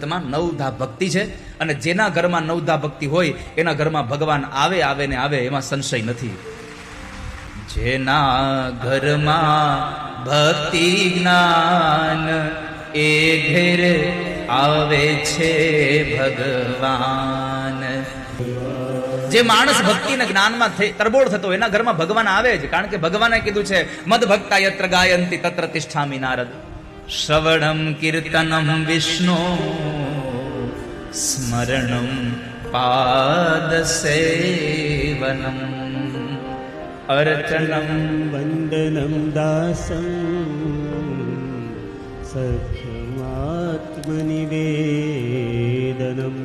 નવધા ભક્તિ છે અને જેના ઘરમાં નવધા ભક્તિ હોય એના ઘરમાં ભગવાન આવે આવે ને આવે, એમાં સંશય નથી. જેના ઘરમાં ભક્તિ જ્ઞાન એ ઘેર આવે છે ભગવાન. જે માણસ ભક્તિ ને જ્ઞાનમાં તરબોળ થતો એના ઘરમાં ભગવાન આવે જ, કારણ કે ભગવાને કીધું છે મદ ભક્તા યત્ર ગાયંતી તત્ર તિષ્ઠામિ નારદ. શ્રવણમ કીર્તનમ વિષ્ણુ સ્મરણમ પાદ સેવનમ અર્ચનમ વંદનમ દાસમ સખ્યમાત્મનિવેદનમ.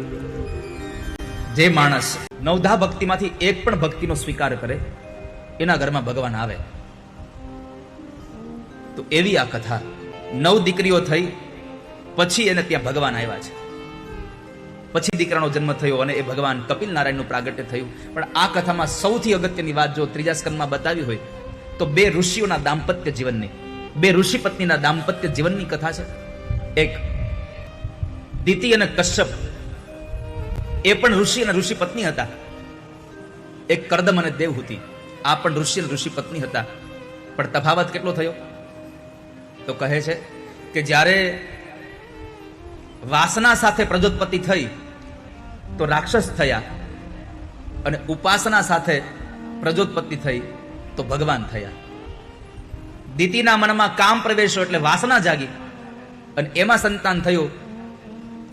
જે માણસ નવધા ભક્તિમાંથી એક પણ ભક્તિનો સ્વીકાર કરે એના ઘરમાં ભગવાન આવે. તો એવી આ કથા. 9 દીકરીઓ થઈ પછી એને ત્યાં ભગવાન આવ્યા છે. પછી દીકરાનો જન્મ થયો અને એ ભગવાન કપિલ નારાયણનું પ્રાગટ્ય થયું. પણ આ કથામાં સૌથી અગત્યની વાત જો ત્રીજા સ્કંદમાં બતાવી હોય તો 2 ઋષિઓના દાંપત્ય જીવનની, 2 ઋષિ પત્નીના દાંપત્ય જીવનની કથા છે. એક દિતિ અને કશ્યપ, એ પણ ઋષિ અને ઋષિ પત્ની હતા. એક કરદમ અને દેવહૂતિ, આ પણ ઋષિ અને ઋષિ પત્ની હતા. પણ તફાવત કેટલો થયો? તો કહે છે કે જ્યારે વાસના સાથે પ્રજોત્પત્તિ થઈ તો રાક્ષસ થયા, અને ઉપાસના સાથે પ્રજોત્પત્તિ થઈ તો ભગવાન થયા. દિતિના મનમાં કામ પ્રવેશ્યો એટલે વાસના જાગી અને એમાં સંતાન થયું,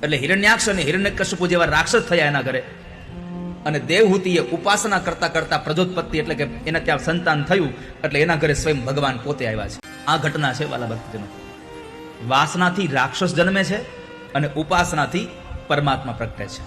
એટલે હિરણ્યાક્ષ અને હિરણ્યકશ્યપુ જેવા રાક્ષસ થયા એના ઘરે. અને દેવહૂતિએ ઉપાસના કરતા કરતા પ્રજોત્પત્તિ એટલે કે એના ત્યાં સંતાન થયું, એટલે એના ઘરે સ્વયં ભગવાન પોતે આવ્યા છે. આ ઘટના છે વાલા ભક્તજનો. વાસનાથી રાક્ષસ જન્મે છે અને ઉપાસનાથી પરમાત્મા પ્રગટે છે.